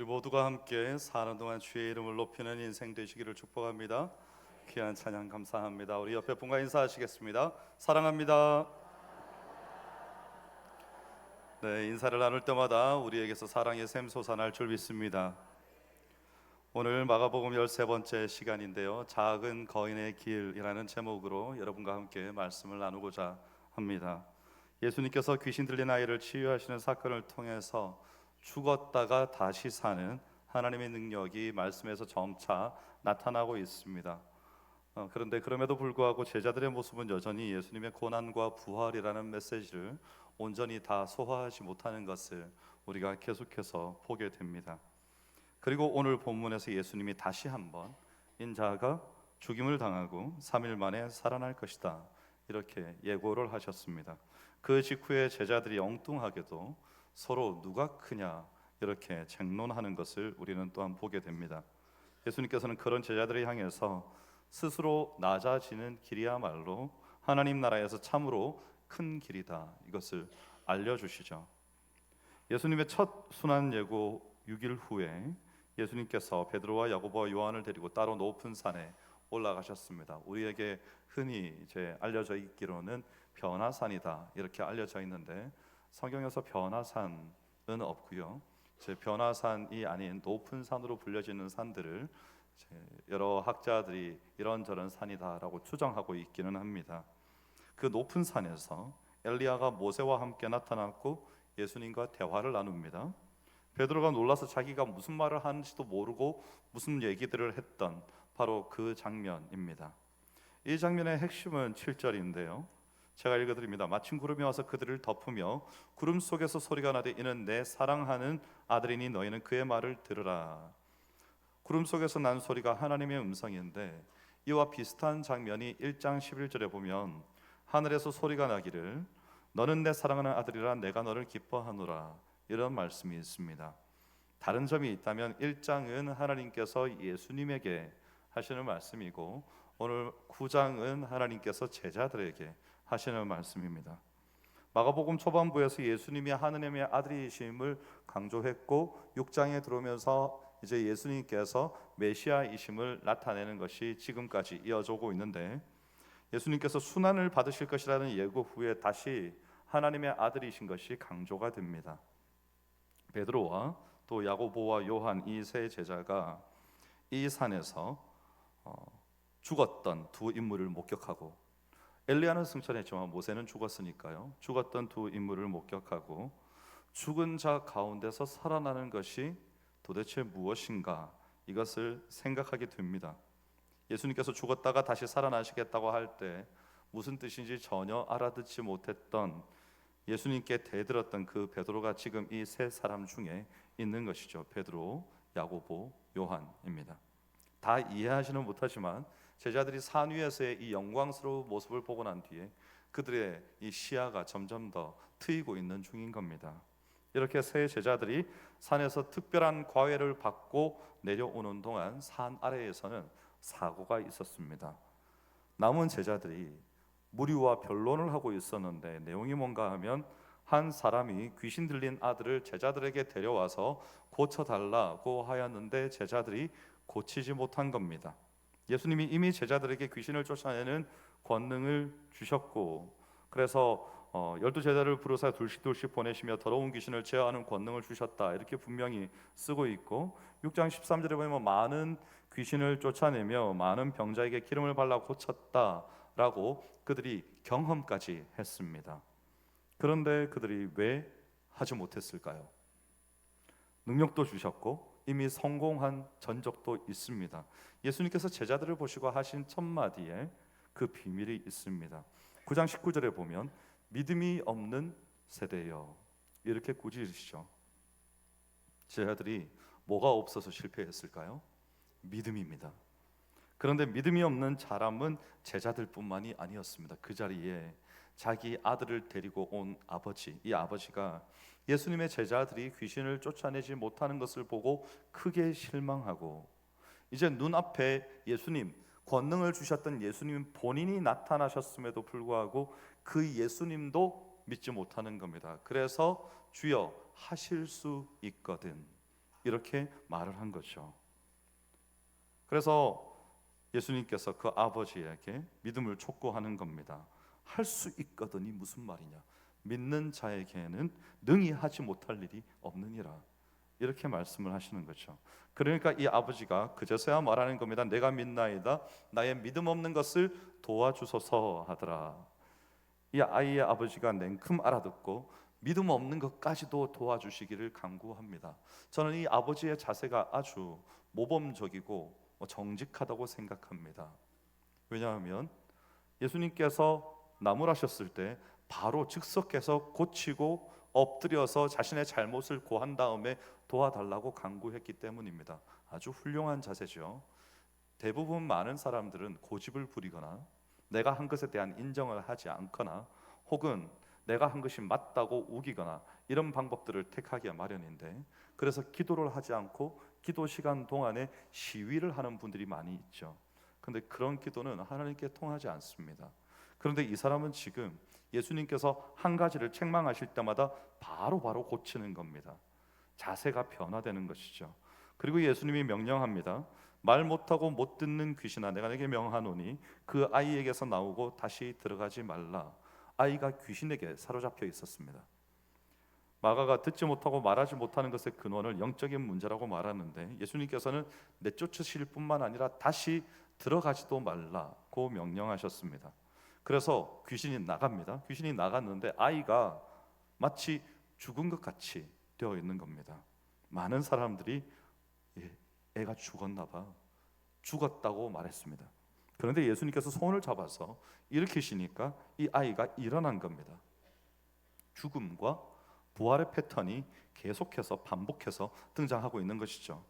모두가 함께 사는 동안 주의 이름을 높이는 인생 되시기를 축복합니다. 귀한 찬양 감사합니다. 우리 옆에 분과 인사하시겠습니다. 사랑합니다. 네, 인사를 나눌 때마다 우리에게서 사랑의 샘 솟아날 줄 믿습니다. 오늘 마가복음 13번째 시간인데요, 작은 거인의 길이라는 제목으로 여러분과 함께 말씀을 나누고자 합니다. 예수님께서 귀신 들린 아이를 치유하시는 사건을 통해서 죽었다가 다시 사는 하나님의 능력이 말씀에서 점차 나타나고 있습니다. 그런데 그럼에도 불구하고 제자들의 모습은 여전히 예수님의 고난과 부활이라는 메시지를 온전히 다 소화하지 못하는 것을 우리가 계속해서 보게 됩니다. 그리고 오늘 본문에서 예수님이 다시 한번 인자가 죽임을 당하고 3일 만에 살아날 것이다, 이렇게 예고를 하셨습니다. 그 직후에 제자들이 엉뚱하게도 서로 누가 크냐 이렇게 쟁론하는 것을 우리는 또한 보게 됩니다. 예수님께서는 그런 제자들을 향해서 스스로 낮아지는 길이야말로 하나님 나라에서 참으로 큰 길이다, 이것을 알려주시죠. 예수님의 첫 순환 예고 6일 후에 예수님께서 베드로와 야고보와 요한을 데리고 따로 높은 산에 올라가셨습니다. 우리에게 흔히 이제 알려져 있기로는 변화산이다, 이렇게 알려져 있는데 성경에서 변화산은 없고요. 변화산이 아닌 높은 산으로 불려지는 산들을 여러 학자들이 이런저런 산이다라고 추정하고 있기는 합니다. 그 높은 산에서 엘리야가 모세와 함께 나타났고 예수님과 대화를 나눕니다. 베드로가 놀라서 자기가 무슨 말을 하는지도 모르고 무슨 얘기들을 했던 바로 그 장면입니다. 이 장면의 핵심은 7절인데요, 제가 읽어드립니다. 마침 구름이 와서 그들을 덮으며 구름 속에서 소리가 나되 이는 내 사랑하는 아들이니 너희는 그의 말을 들으라. 구름 속에서 난 소리가 하나님의 음성인데, 이와 비슷한 장면이 1장 11절에 보면 하늘에서 소리가 나기를 너는 내 사랑하는 아들이라 내가 너를 기뻐하노라, 이런 말씀이 있습니다. 다른 점이 있다면 1장은 하나님께서 예수님에게 하시는 말씀이고 오늘 9장은 하나님께서 제자들에게 하시는 말씀입니다. 마가복음 초반부에서 예수님이 하나님의 아들이심을 강조했고 6장에 들어오면서 이제 예수님께서 메시아이심을 나타내는 것이 지금까지 이어져 오고 있는데, 예수님께서 순환을 받으실 것이라는 예고 후에 다시 하나님의 아들이신 것이 강조가 됩니다. 베드로와 또 야고보와 요한, 이 세 제자가 이 산에서 죽었던 두 인물을 목격하고, 엘리야는 승천했지만 모세는 죽었으니까요, 죽었던 두 인물을 목격하고 죽은 자 가운데서 살아나는 것이 도대체 무엇인가, 이것을 생각하게 됩니다. 예수님께서 죽었다가 다시 살아나시겠다고 할 때 무슨 뜻인지 전혀 알아듣지 못했던, 예수님께 대들었던 그 베드로가 지금 이 세 사람 중에 있는 것이죠. 베드로, 야고보, 요한입니다. 다 이해하지는 못하지만 제자들이 산 위에서의 이 영광스러운 모습을 보고 난 뒤에 그들의 이 시야가 점점 더 트이고 있는 중인 겁니다. 이렇게 세 제자들이 산에서 특별한 과외를 받고 내려오는 동안 산 아래에서는 사고가 있었습니다. 남은 제자들이 무리와 변론을 하고 있었는데 내용이 뭔가 하면 한 사람이 귀신 들린 아들을 제자들에게 데려와서 고쳐달라고 하였는데 제자들이 고치지 못한 겁니다. 예수님이 이미 제자들에게 귀신을 쫓아내는 권능을 주셨고, 그래서 12제자를 부르사 둘씩 보내시며 더러운 귀신을 제어하는 권능을 주셨다, 이렇게 분명히 쓰고 있고 6장 13절에 보면 많은 귀신을 쫓아내며 많은 병자에게 기름을 발라 고쳤다라고 그들이 경험까지 했습니다. 그런데 그들이 왜 하지 못했을까요? 능력도 주셨고 이미 성공한 전적도 있습니다. 예수님께서 제자들을 보시고 하신 첫 마디에 그 비밀이 있습니다. 9장 19절에 보면 믿음이 없는 세대여, 이렇게 꾸짖으시죠. 제자들이 뭐가 없어서 실패했을까요? 믿음입니다. 그런데 믿음이 없는 사람은 제자들뿐만이 아니었습니다. 그 자리에 자기 아들을 데리고 온 아버지, 이 아버지가 예수님의 제자들이 귀신을 쫓아내지 못하는 것을 보고 크게 실망하고, 이제 눈앞에 예수님, 권능을 주셨던 예수님 본인이 나타나셨음에도 불구하고 그 예수님도 믿지 못하는 겁니다. 그래서 주여 하실 수 있거든, 이렇게 말을 한 거죠. 그래서 예수님께서 그 아버지에게 믿음을 촉구하는 겁니다. 할 수 있거든이 무슨 말이냐? 믿는 자에게는 능히 하지 못할 일이 없느니라. 이렇게 말씀을 하시는 거죠. 그러니까 이 아버지가 그제서야 말하는 겁니다. 내가 믿나이다. 나의 믿음 없는 것을 도와주소서 하더라. 이 아이의 아버지가 냉큼 알아듣고 믿음 없는 것까지도 도와주시기를 간구합니다. 저는 이 아버지의 자세가 아주 모범적이고 정직하다고 생각합니다. 왜냐하면 예수님께서 나무라셨을 때 바로 즉석해서 고치고 엎드려서 자신의 잘못을 고한 다음에 도와달라고 간구했기 때문입니다. 아주 훌륭한 자세죠. 대부분 많은 사람들은 고집을 부리거나 내가 한 것에 대한 인정을 하지 않거나 혹은 내가 한 것이 맞다고 우기거나 이런 방법들을 택하기가 마련인데, 그래서 기도를 하지 않고 기도 시간 동안에 시위를 하는 분들이 많이 있죠. 그런데 그런 기도는 하나님께 통하지 않습니다. 그런데 이 사람은 지금 예수님께서 한 가지를 책망하실 때마다 바로바로 고치는 겁니다. 자세가 변화되는 것이죠. 그리고 예수님이 명령합니다. 말 못하고 못 듣는 귀신아, 내가 내게 명하노니 그 아이에게서 나오고 다시 들어가지 말라. 아이가 귀신에게 사로잡혀 있었습니다. 마가가 듣지 못하고 말하지 못하는 것의 근원을 영적인 문제라고 말하는데, 예수님께서는 내쫓으실 뿐만 아니라 다시 들어가지도 말라고 명령하셨습니다. 그래서 귀신이 나갑니다. 귀신이 나갔는데 아이가 마치 죽은 것 같이 되어 있는 겁니다. 많은 사람들이 애가 죽었나 봐, 죽었다고 말했습니다. 그런데 예수님께서 손을 잡아서 일으키시니까 이 아이가 일어난 겁니다. 죽음과 부활의 패턴이 계속해서 반복해서 등장하고 있는 것이죠.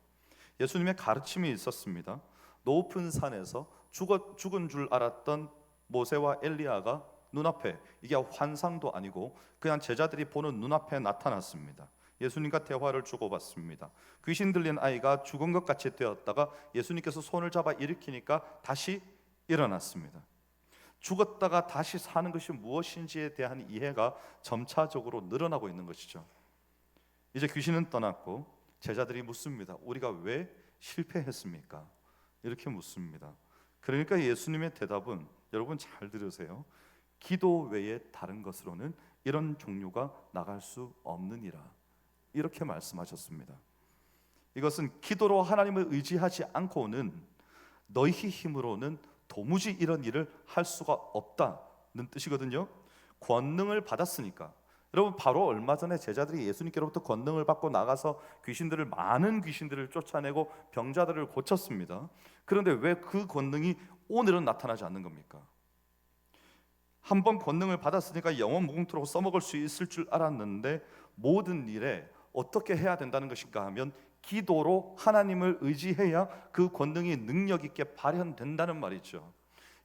예수님의 가르침이 있었습니다. 높은 산에서 죽은 줄 알았던 모세와 엘리야가 눈앞에, 이게 환상도 아니고 그냥 제자들이 보는 눈앞에 나타났습니다. 예수님과 대화를 주고받습니다. 귀신 들린 아이가 죽은 것 같이 되었다가 예수님께서 손을 잡아 일으키니까 다시 일어났습니다. 죽었다가 다시 사는 것이 무엇인지에 대한 이해가 점차적으로 늘어나고 있는 것이죠. 이제 귀신은 떠났고 제자들이 묻습니다. 우리가 왜 실패했습니까? 이렇게 묻습니다. 그러니까 예수님의 대답은, 여러분 잘 들으세요. 기도 외에 다른 것으로는 이런 종류가 나갈 수 없느니라. 이렇게 말씀하셨습니다. 이것은 기도로 하나님을 의지하지 않고는 너희 힘으로는 도무지 이런 일을 할 수가 없다는 뜻이거든요. 권능을 받았으니까. 여러분, 바로 얼마 전에 제자들이 예수님께로부터 권능을 받고 나가서 많은 귀신들을 쫓아내고 병자들을 고쳤습니다. 그런데 왜 그 권능이 오늘은 나타나지 않는 겁니까? 한번 권능을 받았으니까 영원 무궁토록 써먹을 수 있을 줄 알았는데, 모든 일에 어떻게 해야 된다는 것인가 하면 기도로 하나님을 의지해야 그 권능이 능력 있게 발현된다는 말이죠.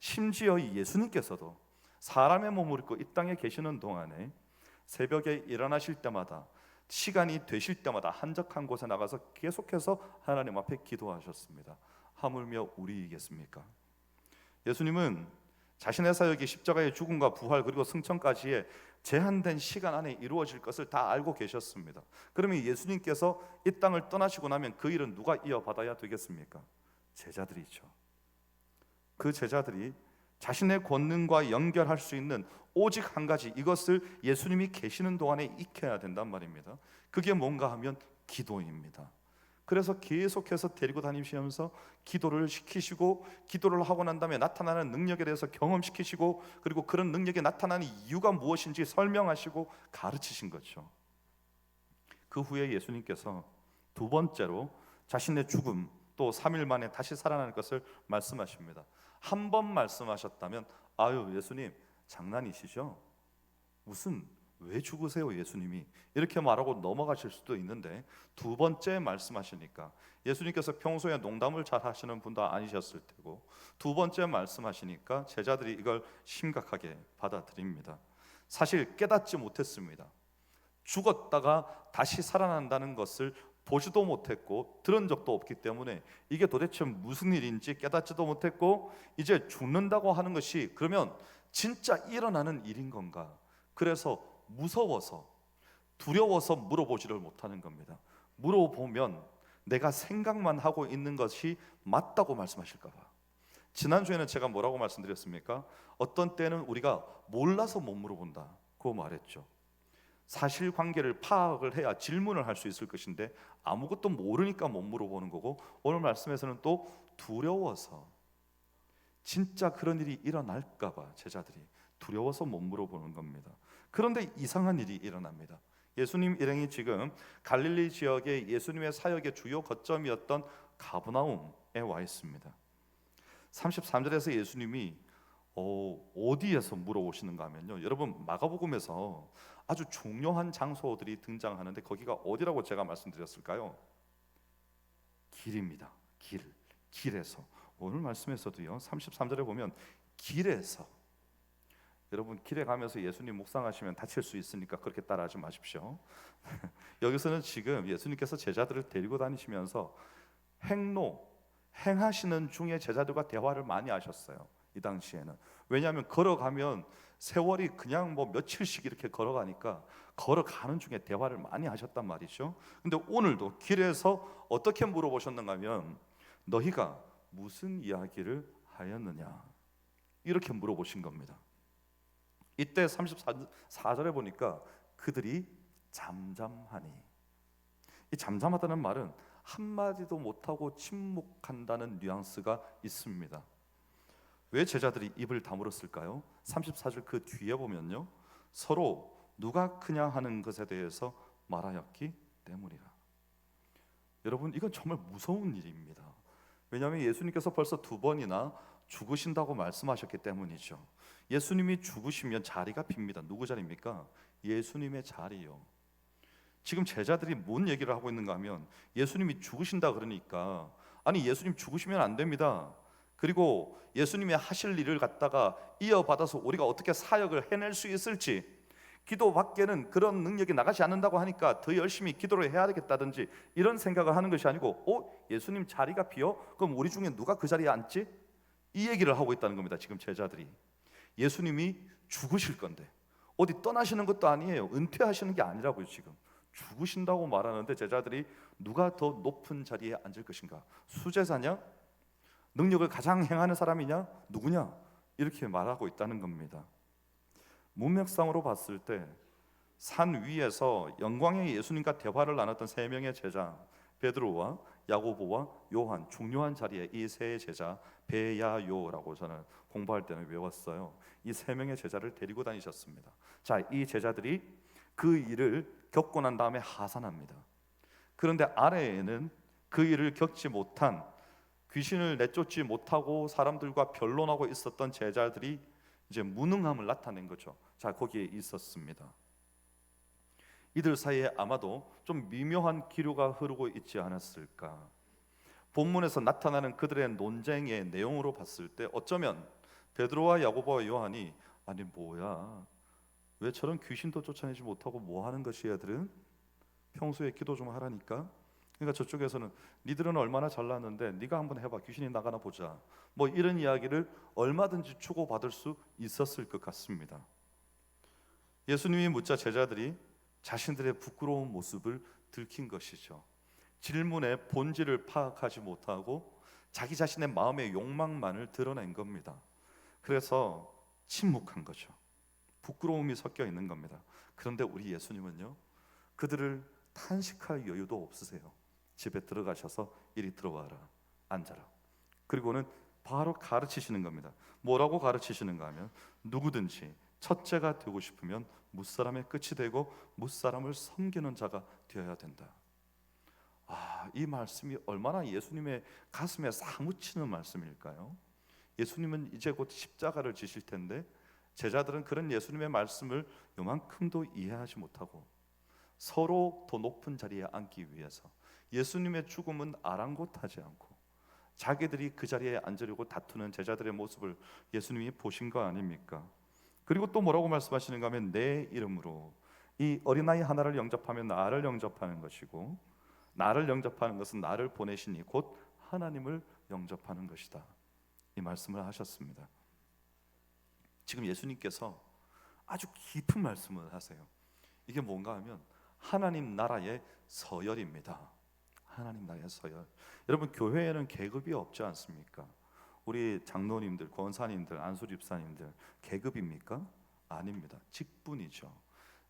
심지어 예수님께서도 사람의 몸을 입고 이 땅에 계시는 동안에 새벽에 일어나실 때마다, 시간이 되실 때마다 한적한 곳에 나가서 계속해서 하나님 앞에 기도하셨습니다. 하물며 우리이겠습니까? 예수님은 자신의 사역이 십자가의 죽음과 부활 그리고 승천까지의 제한된 시간 안에 이루어질 것을 다 알고 계셨습니다. 그러면 예수님께서 이 땅을 떠나시고 나면 그 일은 누가 이어받아야 되겠습니까? 제자들이죠. 그 제자들이 자신의 권능과 연결할 수 있는 오직 한 가지, 이것을 예수님이 계시는 동안에 익혀야 된단 말입니다. 그게 뭔가 하면 기도입니다. 그래서 계속해서 데리고 다니시면서 기도를 시키시고, 기도를 하고 난 다음에 나타나는 능력에 대해서 경험시키시고, 그리고 그런 능력이 나타나는 이유가 무엇인지 설명하시고 가르치신 거죠. 그 후에 예수님께서 두 번째로 자신의 죽음, 또 3일 만에 다시 살아나는 것을 말씀하십니다. 한 번 말씀하셨다면 아유 예수님 장난이시죠? 무슨 왜 죽으세요 예수님이? 이렇게 말하고 넘어가실 수도 있는데, 두 번째 말씀하시니까, 예수님께서 평소에 농담을 잘 하시는 분도 아니셨을 테고, 두 번째 말씀하시니까 제자들이 이걸 심각하게 받아들입니다. 사실 깨닫지 못했습니다. 죽었다가 다시 살아난다는 것을 보지도 못했고 들은 적도 없기 때문에 이게 도대체 무슨 일인지 깨닫지도 못했고, 이제 죽는다고 하는 것이 그러면 진짜 일어나는 일인 건가? 그래서 무서워서 두려워서 물어보지를 못하는 겁니다. 물어보면 내가 생각만 하고 있는 것이 맞다고 말씀하실까 봐. 지난주에는 제가 뭐라고 말씀드렸습니까? 어떤 때는 우리가 몰라서 못 물어본다고 말했죠. 사실관계를 파악을 해야 질문을 할 수 있을 것인데 아무것도 모르니까 못 물어보는 거고, 오늘 말씀에서는 또 두려워서, 진짜 그런 일이 일어날까 봐 제자들이 두려워서 못 물어보는 겁니다. 그런데 이상한 일이 일어납니다. 예수님 일행이 지금 갈릴리 지역의 예수님의 사역의 주요 거점이었던 가버나움에 와 있습니다. 33절에서 예수님이 어디에서 물어보시는가 하면요, 여러분 마가복음에서 아주 중요한 장소들이 등장하는데 거기가 어디라고 제가 말씀드렸을까요? 길입니다. 길에서. 오늘 말씀에서도요 33절에 보면 길에서, 여러분 길에 가면서 예수님 묵상하시면 다칠 수 있으니까 그렇게 따라하지 마십시오. 여기서는 지금 예수님께서 제자들을 데리고 다니시면서 행하시는 중에 제자들과 대화를 많이 하셨어요. 이 당시에는. 왜냐하면 걸어가면 세월이 그냥 뭐 며칠씩 이렇게 걸어가니까 걸어가는 중에 대화를 많이 하셨단 말이죠. 근데 오늘도 길에서 어떻게 물어보셨는가 하면 너희가 무슨 이야기를 하였느냐, 이렇게 물어보신 겁니다. 이때 34절에 보니까 그들이 잠잠하니, 이 잠잠하다는 말은 한마디도 못하고 침묵한다는 뉘앙스가 있습니다. 왜 제자들이 입을 다물었을까요? 34절 그 뒤에 보면요, 서로 누가 크냐 하는 것에 대해서 말하였기 때문이라. 여러분 이건 정말 무서운 일입니다. 왜냐하면 예수님께서 벌써 2번이나 죽으신다고 말씀하셨기 때문이죠. 예수님이 죽으시면 자리가 빕니다. 누구 자리입니까? 예수님의 자리요. 지금 제자들이 뭔 얘기를 하고 있는가 하면 예수님이 죽으신다 그러니까, 아니 예수님 죽으시면 안 됩니다. 그리고 예수님이 하실 일을 갖다가 이어받아서 우리가 어떻게 사역을 해낼 수 있을지, 기도 밖에는 그런 능력이 나가지 않는다고 하니까 더 열심히 기도를 해야 되겠다든지 이런 생각을 하는 것이 아니고, 예수님 자리가 비어? 그럼 우리 중에 누가 그 자리에 앉지? 이 얘기를 하고 있다는 겁니다. 지금 제자들이 예수님이 죽으실 건데 어디 떠나시는 것도 아니에요. 은퇴하시는 게 아니라고요. 지금 죽으신다고 말하는데 제자들이 누가 더 높은 자리에 앉을 것인가? 수제자냐? 능력을 가장 행하는 사람이냐? 누구냐? 이렇게 말하고 있다는 겁니다. 문맥상으로 봤을 때 산 위에서 영광의 예수님과 대화를 나눴던 3명의 제자, 베드로와 야고보와 요한, 중요한 자리에 이 세 제자, 베야요라고 저는 공부할 때는 외웠어요. 이 3명의 제자를 데리고 다니셨습니다. 자, 이 제자들이 그 일을 겪고 난 다음에 하산합니다. 그런데 아래에는 그 일을 겪지 못한, 귀신을 내쫓지 못하고 사람들과 변론하고 있었던 제자들이 이제 무능함을 나타낸 거죠. 자, 거기에 있었습니다. 이들 사이에 아마도 좀 미묘한 기류가 흐르고 있지 않았을까. 본문에서 나타나는 그들의 논쟁의 내용으로 봤을 때 어쩌면 베드로와 야고보와 요한이, 아니 뭐야, 왜 저런 귀신도 쫓아내지 못하고 뭐 하는 것이, 애들은 평소에 기도 좀 하라니까. 그러니까 저쪽에서는 니들은 얼마나 잘났는데 네가 한번 해봐, 귀신이 나가나 보자, 뭐 이런 이야기를 얼마든지 주고받을 수 있었을 것 같습니다. 예수님이 묻자 제자들이 자신들의 부끄러운 모습을 들킨 것이죠. 질문의 본질을 파악하지 못하고 자기 자신의 마음의 욕망만을 드러낸 겁니다. 그래서 침묵한 거죠. 부끄러움이 섞여 있는 겁니다. 그런데 우리 예수님은요, 그들을 탄식할 여유도 없으세요. 집에 들어가셔서 이리 들어와라, 앉아라. 그리고는 바로 가르치시는 겁니다. 뭐라고 가르치시는가 하면, 누구든지 첫째가 되고 싶으면 무사람의 끝이 되고 무사람을 섬기는 자가 되어야 된다. 이 말씀이 얼마나 예수님의 가슴에 사무치는 말씀일까요? 예수님은 이제 곧 십자가를 지실 텐데 제자들은 그런 예수님의 말씀을 요만큼도 이해하지 못하고 서로 더 높은 자리에 앉기 위해서 예수님의 죽음은 아랑곳하지 않고 자기들이 그 자리에 앉으려고 다투는 제자들의 모습을 예수님이 보신 거 아닙니까? 그리고 또 뭐라고 말씀하시는가 하면, 내 이름으로 이 어린아이 하나를 영접하면 나를 영접하는 것이고 나를 영접하는 것은 나를 보내시니 곧 하나님을 영접하는 것이다. 이 말씀을 하셨습니다. 지금 예수님께서 아주 깊은 말씀을 하세요. 이게 뭔가 하면 하나님 나라의 서열입니다. 하나님 나라의 서열. 여러분, 교회에는 계급이 없지 않습니까? 우리 장로님들, 권사님들, 안수 집사님들 계급입니까? 아닙니다. 직분이죠.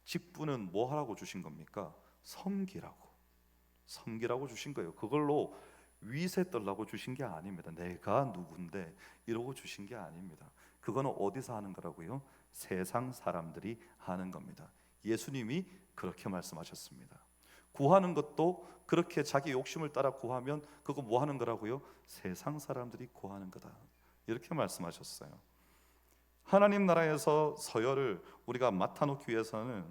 직분은 뭐 하라고 주신 겁니까? 섬기라고 주신 거예요. 그걸로 위세 떨라고 주신 게 아닙니다. 내가 누군데 이러고 주신 게 아닙니다. 그거는 어디서 하는 거라고요? 세상 사람들이 하는 겁니다. 예수님이 그렇게 말씀하셨습니다. 구하는 것도 그렇게 자기 욕심을 따라 구하면 그거 뭐 하는 거라고요? 세상 사람들이 구하는 거다, 이렇게 말씀하셨어요. 하나님 나라에서 서열을 우리가 맡아놓기 위해서는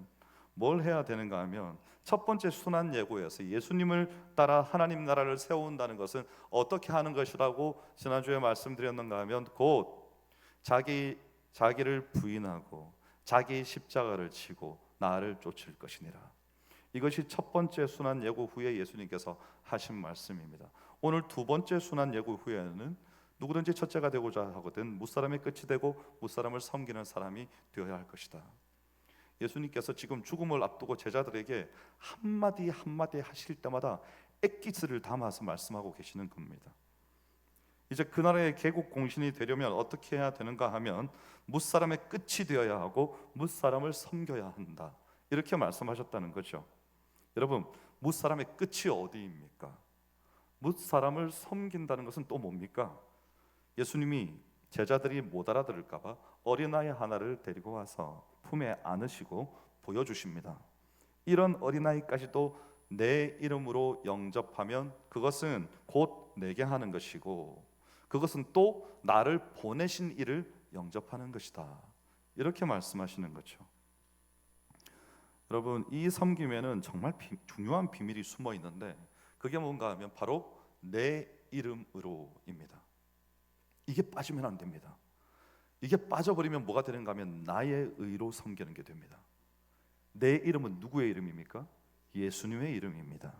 뭘 해야 되는가 하면, 첫 번째 순환 예고에서 예수님을 따라 하나님 나라를 세운다는 것은 어떻게 하는 것이라고 지난주에 말씀드렸는가 하면, 곧 자기를 부인하고 자기 십자가를 지고 나를 쫓을 것이니라. 이것이 첫 번째 순환 예고 후에 예수님께서 하신 말씀입니다. 오늘 두 번째 순환 예고 후에는 누구든지 첫째가 되고자 하거든 무사람의 끝이 되고 무사람을 섬기는 사람이 되어야 할 것이다. 예수님께서 지금 죽음을 앞두고 제자들에게 한마디 한마디 하실 때마다 액기스를 담아서 말씀하고 계시는 겁니다. 이제 그 나라의 개국 공신이 되려면 어떻게 해야 되는가 하면, 무사람의 끝이 되어야 하고 무사람을 섬겨야 한다, 이렇게 말씀하셨다는 거죠. 여러분, 무사람의 끝이 어디입니까? 무사람을 섬긴다는 것은 또 뭡니까? 예수님이 제자들이 못 알아들을까 봐 어린아이 하나를 데리고 와서 품에 안으시고 보여주십니다. 이런 어린아이까지도 내 이름으로 영접하면 그것은 곧 내게 하는 것이고, 그것은 또 나를 보내신 이를 영접하는 것이다, 이렇게 말씀하시는 거죠. 여러분, 이 섬김에는 정말 중요한 비밀이 숨어 있는데, 그게 뭔가 하면 바로 내 이름으로입니다. 이게 빠지면 안 됩니다. 이게 빠져버리면 뭐가 되는가 하면 나의 의로 섬기는 게 됩니다. 내 이름은 누구의 이름입니까? 예수님의 이름입니다.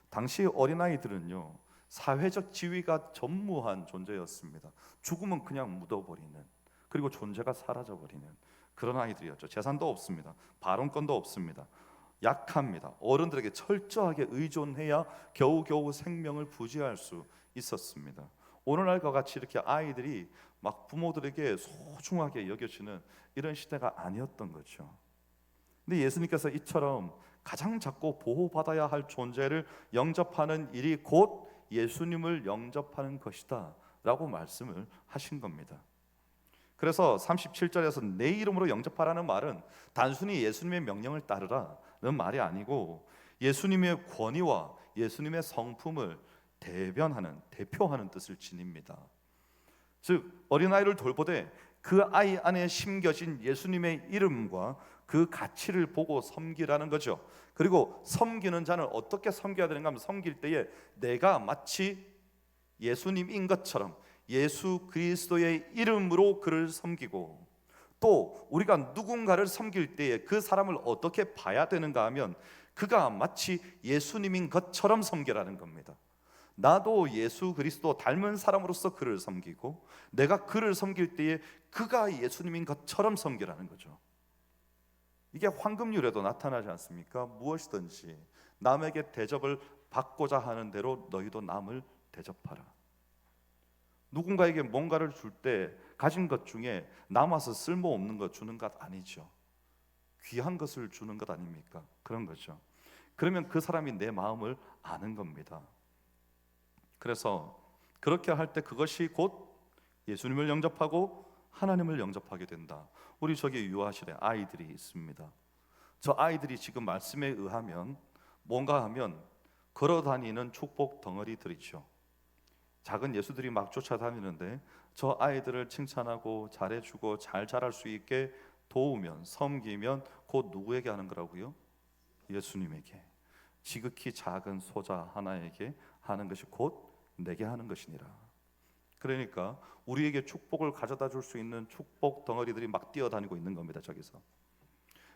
당시 어린아이들은요, 사회적 지위가 전무한 존재였습니다. 죽으면 그냥 묻어버리는, 그리고 존재가 사라져버리는 그런 아이들이었죠. 재산도 없습니다. 발언권도 없습니다. 약합니다. 어른들에게 철저하게 의존해야 겨우겨우 생명을 부지할 수 있었습니다. 오늘날과 같이 이렇게 아이들이 막 부모들에게 소중하게 여겨지는 이런 시대가 아니었던 거죠. 근데 예수님께서 이처럼 가장 작고 보호받아야 할 존재를 영접하는 일이 곧 예수님을 영접하는 것이다 라고 말씀을 하신 겁니다. 그래서 37절에서 내 이름으로 영접하라는 말은 단순히 예수님의 명령을 따르라는 말이 아니고, 예수님의 권위와 예수님의 성품을 대표하는 뜻을 지닙니다. 즉, 어린아이를 돌보되 그 아이 안에 심겨진 예수님의 이름과 그 가치를 보고 섬기라는 거죠. 그리고 섬기는 자는 어떻게 섬겨야 되는가 하면, 섬길 때에 내가 마치 예수님인 것처럼 예수 그리스도의 이름으로 그를 섬기고, 또 우리가 누군가를 섬길 때에 그 사람을 어떻게 봐야 되는가 하면, 그가 마치 예수님인 것처럼 섬기라는 겁니다. 나도 예수 그리스도 닮은 사람으로서 그를 섬기고, 내가 그를 섬길 때에 그가 예수님인 것처럼 섬기라는 거죠. 이게 황금률에도 나타나지 않습니까? 무엇이든지 남에게 대접을 받고자 하는 대로 너희도 남을 대접하라. 누군가에게 뭔가를 줄 때 가진 것 중에 남아서 쓸모없는 것 주는 것 아니죠. 귀한 것을 주는 것 아닙니까? 그런 거죠. 그러면 그 사람이 내 마음을 아는 겁니다. 그래서 그렇게 할 때 그것이 곧 예수님을 영접하고 하나님을 영접하게 된다. 우리 저기 유아실에 아이들이 있습니다. 저 아이들이 지금 말씀에 의하면 뭔가 하면 걸어다니는 축복 덩어리들이죠. 작은 예수들이 막 쫓아다니는데 저 아이들을 칭찬하고 잘해주고 잘 자랄 수 있게 도우면, 섬기면 곧 누구에게 하는 거라고요? 예수님에게, 지극히 작은 소자 하나에게 하는 것이 곧 내게 하는 것이니라. 그러니까 우리에게 축복을 가져다 줄 수 있는 축복 덩어리들이 막 뛰어다니고 있는 겁니다, 저기서.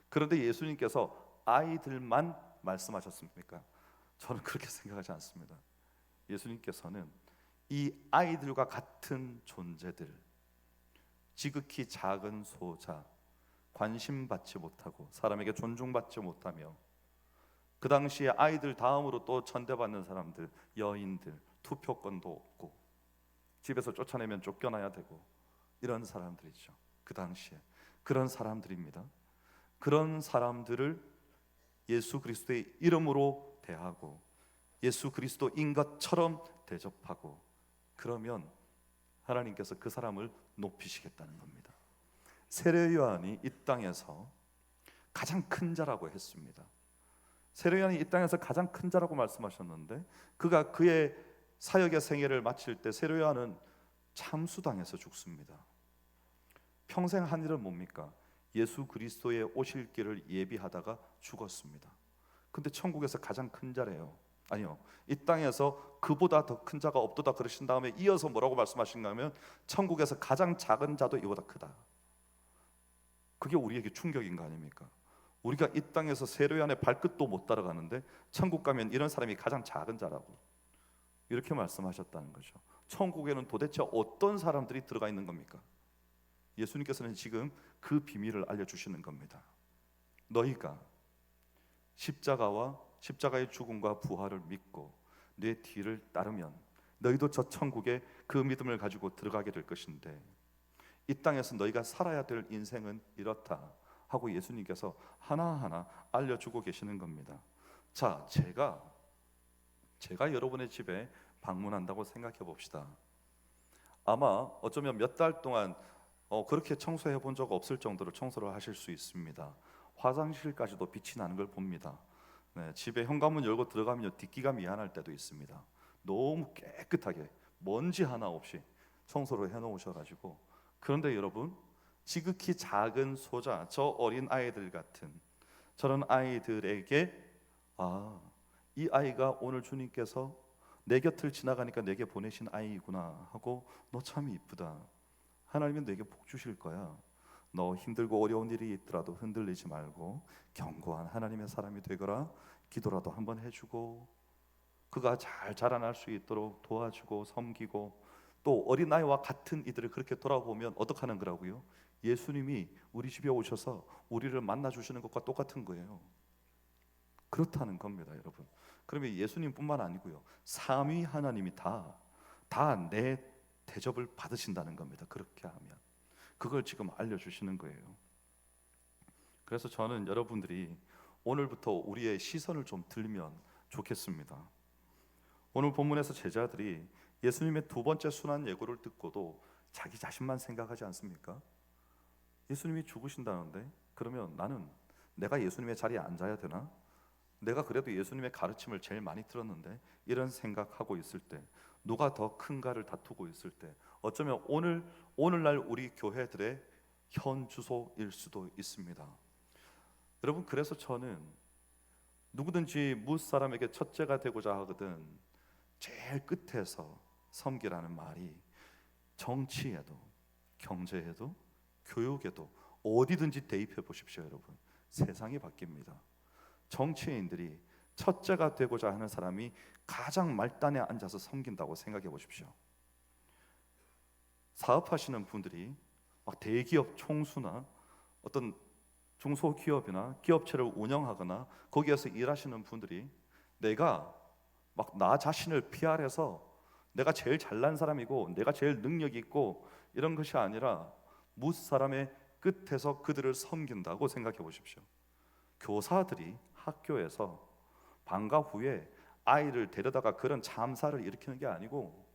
그런데 예수님께서 아이들만 말씀하셨습니까? 저는 그렇게 생각하지 않습니다. 예수님께서는 이 아이들과 같은 존재들, 지극히 작은 소자, 관심받지 못하고 사람에게 존중받지 못하며 그 당시에 아이들 다음으로 또 천대받는 사람들, 여인들, 투표권도 없고 집에서 쫓아내면 쫓겨나야 되고 이런 사람들이죠. 그 당시에 그런 사람들입니다. 그런 사람들을 예수 그리스도의 이름으로 대하고 예수 그리스도인 것처럼 대접하고, 그러면 하나님께서 그 사람을 높이시겠다는 겁니다. 세례 요한이 이 땅에서 가장 큰 자라고 했습니다. 세례 요한이 이 땅에서 가장 큰 자라고 말씀하셨는데, 그가 그의 사역의 생애를 마칠 때 세례 요한은 참수당해서 죽습니다. 평생 한 일은 뭡니까? 예수 그리스도의 오실 길을 예비하다가 죽었습니다. 근데 천국에서 가장 큰 자래요. 아니요, 이 땅에서 그보다 더 큰 자가 없도다 그러신 다음에 이어서 뭐라고 말씀하신가 하면 천국에서 가장 작은 자도 이보다 크다. 그게 우리에게 충격인 거 아닙니까? 우리가 이 땅에서 세례 요한의 발끝도 못 따라가는데 천국 가면 이런 사람이 가장 작은 자라고 이렇게 말씀하셨다는 거죠. 천국에는 도대체 어떤 사람들이 들어가 있는 겁니까? 예수님께서는 지금 그 비밀을 알려주시는 겁니다. 너희가 십자가와 십자가의 죽음과 부활을 믿고 내 뒤를 따르면 너희도 저 천국에 그 믿음을 가지고 들어가게 될 것인데, 이 땅에서 너희가 살아야 될 인생은 이렇다 하고 예수님께서 하나하나 알려주고 계시는 겁니다. 자, 제가 여러분의 집에 방문한다고 생각해 봅시다. 아마 어쩌면 몇 달 동안 그렇게 청소해 본 적 없을 정도로 청소를 하실 수 있습니다. 화장실까지도 빛이 나는 걸 봅니다. 네, 집에 현관문 열고 들어가면 뒷기가 미안할 때도 있습니다. 너무 깨끗하게 먼지 하나 없이 청소를 해놓으셔가지고. 그런데 여러분, 지극히 작은 소자, 저 어린 아이들 같은 저런 아이들에게 이 아이가 오늘 주님께서 내 곁을 지나가니까 내게 보내신 아이구나 하고, 너 참 이쁘다, 하나님은 내게 복 주실 거야, 너 힘들고 어려운 일이 있더라도 흔들리지 말고 견고한 하나님의 사람이 되거라, 기도라도 한번 해주고 그가 잘 자라날 수 있도록 도와주고 섬기고, 또 어린아이와 같은 이들을 그렇게 돌아보면 어떡하는 거라고요? 예수님이 우리 집에 오셔서 우리를 만나주시는 것과 똑같은 거예요. 그렇다는 겁니다, 여러분. 그러면 예수님뿐만 아니고요, 삼위 하나님이 다 내 대접을 받으신다는 겁니다. 그렇게 하면 그걸 지금 알려주시는 거예요. 그래서 저는 여러분들이 오늘부터 우리의 시선을 좀 들면 좋겠습니다. 오늘 본문에서 제자들이 예수님의 두 번째 순환 예고를 듣고도 자기 자신만 생각하지 않습니까? 예수님이 죽으신다는데 그러면 나는 내가 예수님의 자리에 앉아야 되나? 내가 그래도 예수님의 가르침을 제일 많이 들었는데, 이런 생각하고 있을 때, 누가 더 큰가를 다투고 있을 때, 어쩌면 오늘날 우리 교회들의 현 주소일 수도 있습니다. 여러분, 그래서 저는 누구든지 무엇 사람에게 첫째가 되고자 하거든 제일 끝에서 섬기라는 말이 정치에도 경제에도 교육에도 어디든지 대입해 보십시오. 여러분, 세상이 바뀝니다. 정치인들이 첫째가 되고자 하는 사람이 가장 말단에 앉아서 섬긴다고 생각해 보십시오. 사업하시는 분들이 막 대기업 총수나 어떤 중소기업이나 기업체를 운영하거나 거기에서 일하시는 분들이 내가 막 나 자신을 PR해서 내가 제일 잘난 사람이고 내가 제일 능력이 있고 이런 것이 아니라 무엇 사람의 끝에서 그들을 섬긴다고 생각해 보십시오. 교사들이 학교에서 방과 후에 아이를 데려다가 그런 참사를 일으키는 게 아니고,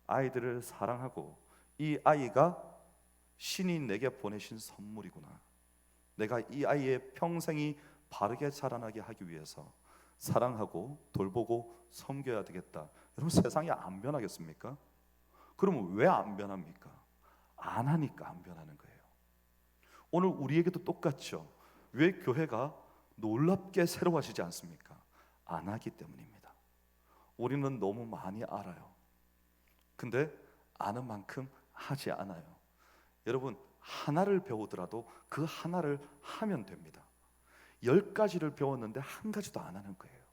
아이들을 사랑하고 이 아이가 신이 내게 보내신 선물이구나, 내가 이 아이의 평생이 바르게 자라나게 하기 위해서 사랑하고 돌보고 섬겨야 되겠다. 여러분, 세상이 안 변하겠습니까? 그러면 왜 안 변합니까? 안 하니까 안 변하는 거예요. 오늘 우리에게도 똑같죠. 왜 교회가 놀랍게 새로워지지 않습니까? 안 하기 때문입니다. 우리는 너무 많이 알아요. 근데 아는 만큼 하지 않아요. 여러분, 하나를 배우더라도 그 하나를 하면 됩니다. 10가지를 배웠는데 한 가지도 안 하는 거예요.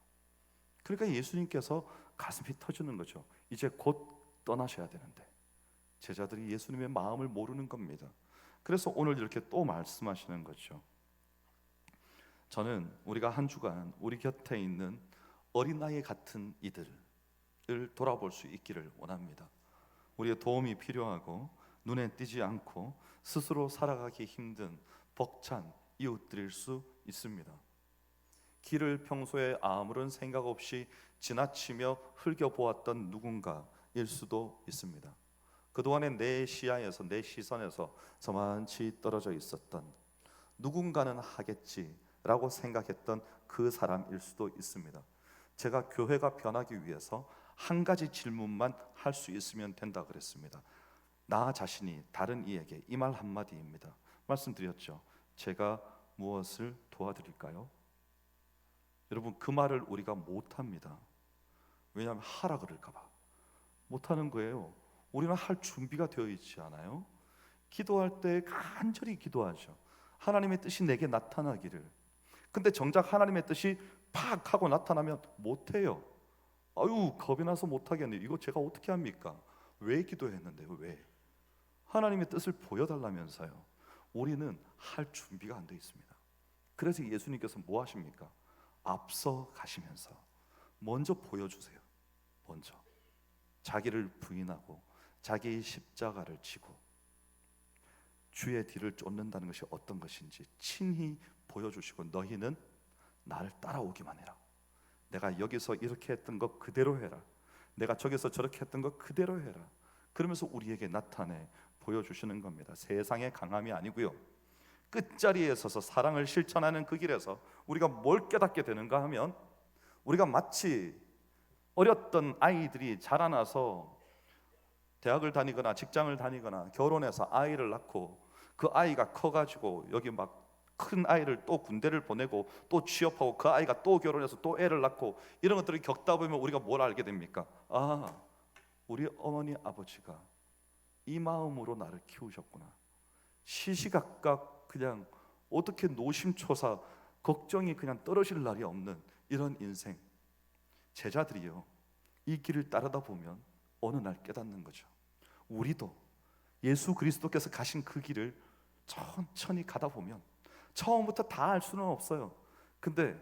그러니까 예수님께서 가슴이 터지는 거죠. 이제 곧 떠나셔야 되는데 제자들이 예수님의 마음을 모르는 겁니다. 그래서 오늘 이렇게 또 말씀하시는 거죠. 저는 우리가 한 주간 우리 곁에 있는 어린아이 같은 이들을 돌아볼 수 있기를 원합니다. 우리의 도움이 필요하고 눈에 띄지 않고 스스로 살아가기 힘든 벅찬 이웃들일 수 있습니다. 길을 평소에 아무런 생각 없이 지나치며 흘겨보았던 누군가일 수도 있습니다. 그동안에 내 시야에서, 내 시선에서 저만치 떨어져 있었던, 누군가는 하겠지라고 생각했던 그 사람일 수도 있습니다. 제가 교회가 변하기 위해서 한 가지 질문만 할 수 있으면 된다 그랬습니다. 나 자신이 다른 이에게 이 말 한마디입니다. 말씀드렸죠. 제가 무엇을 도와드릴까요? 여러분, 그 말을 우리가 못합니다. 왜냐하면 하라 그럴까 봐 못하는 거예요. 우리는 할 준비가 되어 있지 않아요? 기도할 때 간절히 기도하죠. 하나님의 뜻이 내게 나타나기를. 근데 정작 하나님의 뜻이 팍 하고 나타나면 못해요. 아유, 겁이 나서 못하겠네요. 이거 제가 어떻게 합니까? 왜 기도했는데요? 왜? 하나님의 뜻을 보여달라면서요. 우리는 할 준비가 안 돼 있습니다. 그래서 예수님께서 뭐 하십니까? 앞서 가시면서 먼저 보여주세요. 먼저 자기를 부인하고 자기의 십자가를 지고 주의 뒤를 쫓는다는 것이 어떤 것인지 친히 보여주시고, 너희는 나를 따라오기만 해라. 내가 여기서 이렇게 했던 것 그대로 해라. 내가 저기서 저렇게 했던 것 그대로 해라. 그러면서 우리에게 나타내 보여주시는 겁니다. 세상의 강함이 아니고요, 끝자리에 서서 사랑을 실천하는 그 길에서 우리가 뭘 깨닫게 되는가 하면, 우리가 마치 어렸던 아이들이 자라나서 대학을 다니거나 직장을 다니거나 결혼해서 아이를 낳고 그 아이가 커가지고 여기 막 큰 아이를 또 군대를 보내고 또 취업하고 그 아이가 또 결혼해서 또 애를 낳고 이런 것들을 겪다 보면 우리가 뭘 알게 됩니까? 아, 우리 어머니 아버지가 이 마음으로 나를 키우셨구나. 시시각각 그냥 어떻게 노심초사 걱정이 그냥 떨어질 날이 없는 이런 인생. 제자들이요, 이 길을 따르다 보면 어느 날 깨닫는 거죠. 우리도 예수 그리스도께서 가신 그 길을 천천히 가다 보면 처음부터 다 알 수는 없어요. 근데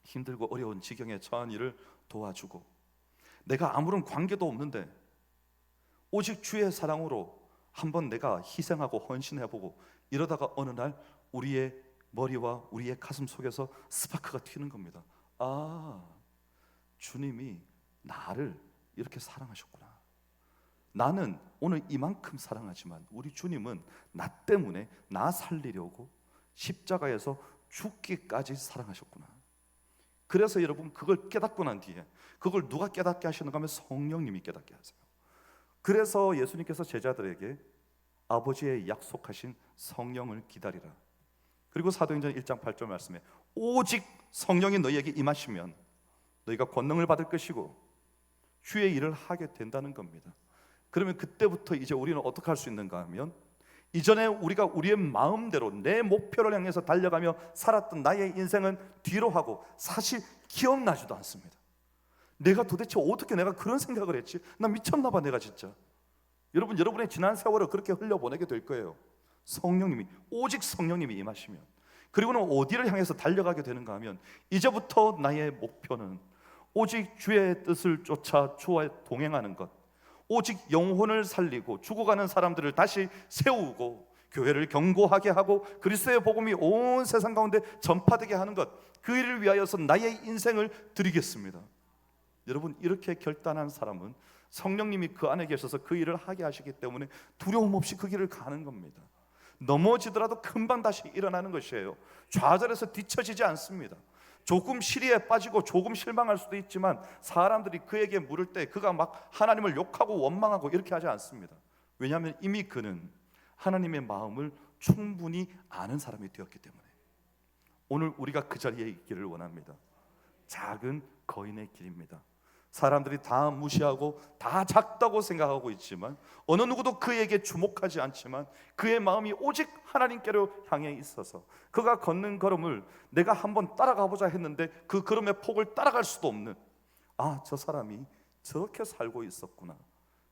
힘들고 어려운 지경에 처한 이를 도와주고, 내가 아무런 관계도 없는데 오직 주의 사랑으로 한번 내가 희생하고 헌신해보고, 이러다가 어느 날 우리의 머리와 우리의 가슴 속에서 스파크가 튀는 겁니다. 아, 주님이 나를 이렇게 사랑하셨구나. 나는 오늘 이만큼 사랑하지만 우리 주님은 나 때문에 나 살리려고 십자가에서 죽기까지 사랑하셨구나. 그래서 여러분, 그걸 깨닫고 난 뒤에, 그걸 누가 깨닫게 하시는가 하면 성령님이 깨닫게 하세요. 그래서 예수님께서 제자들에게 아버지의 약속하신 성령을 기다리라. 그리고 사도행전 1장 8절 말씀에 오직 성령이 너희에게 임하시면 너희가 권능을 받을 것이고 주의 일을 하게 된다는 겁니다. 그러면 그때부터 이제 우리는 어떻게 할 수 있는가 하면, 이전에 우리가 우리의 마음대로 내 목표를 향해서 달려가며 살았던 나의 인생은 뒤로 하고 사실 기억나지도 않습니다. 내가 도대체 어떻게 내가 그런 생각을 했지? 나 미쳤나 봐 내가 진짜. 여러분, 여러분의 지난 세월을 그렇게 흘려보내게 될 거예요. 성령님이, 오직 성령님이 임하시면. 그리고는 어디를 향해서 달려가게 되는가 하면, 이제부터 나의 목표는 오직 주의 뜻을 쫓아 주와 동행하는 것, 오직 영혼을 살리고 죽어가는 사람들을 다시 세우고 교회를 견고하게 하고 그리스도의 복음이 온 세상 가운데 전파되게 하는 것, 그 일을 위하여서 나의 인생을 드리겠습니다. 여러분, 이렇게 결단한 사람은 성령님이 그 안에 계셔서 그 일을 하게 하시기 때문에 두려움 없이 그 길을 가는 겁니다. 넘어지더라도 금방 다시 일어나는 것이에요. 좌절해서 뒤처지지 않습니다. 조금 시리에 빠지고 조금 실망할 수도 있지만 사람들이 그에게 물을 때 그가 막 하나님을 욕하고 원망하고 이렇게 하지 않습니다. 왜냐하면 이미 그는 하나님의 마음을 충분히 아는 사람이 되었기 때문에. 오늘 우리가 그 자리에 있기를 원합니다. 작은 거인의 길입니다. 사람들이 다 무시하고 다 작다고 생각하고 있지만, 어느 누구도 그에게 주목하지 않지만 그의 마음이 오직 하나님께로 향해 있어서 그가 걷는 걸음을 내가 한번 따라가 보자 했는데 그 걸음의 폭을 따라갈 수도 없는, 아, 저 사람이 저렇게 살고 있었구나.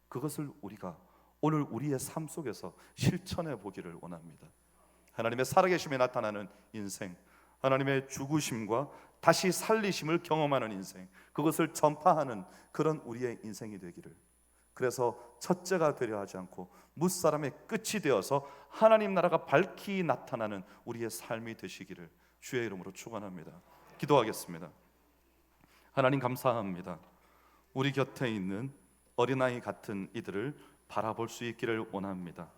그것을 우리가 오늘 우리의 삶 속에서 실천해 보기를 원합니다. 하나님의 살아계심에 나타나는 인생, 하나님의 죽으심과 다시 살리심을 경험하는 인생, 그것을 전파하는 그런 우리의 인생이 되기를. 그래서 첫째가 되려 하지 않고 무사람의 끝이 되어서 하나님 나라가 밝히 나타나는 우리의 삶이 되시기를 주의 이름으로 축원합니다. 기도하겠습니다. 하나님 감사합니다. 우리 곁에 있는 어린아이 같은 이들을 바라볼 수 있기를 원합니다.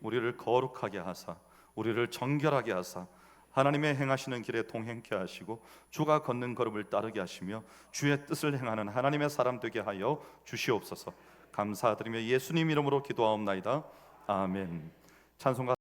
우리를 거룩하게 하사, 우리를 정결하게 하사, 하나님의 행하시는 길에 동행케 하시고 주가 걷는 걸음을 따르게 하시며 주의 뜻을 행하는 하나님의 사람 되게 하여 주시옵소서. 감사드리며 예수님 이름으로 기도하옵나이다. 아멘. 찬송가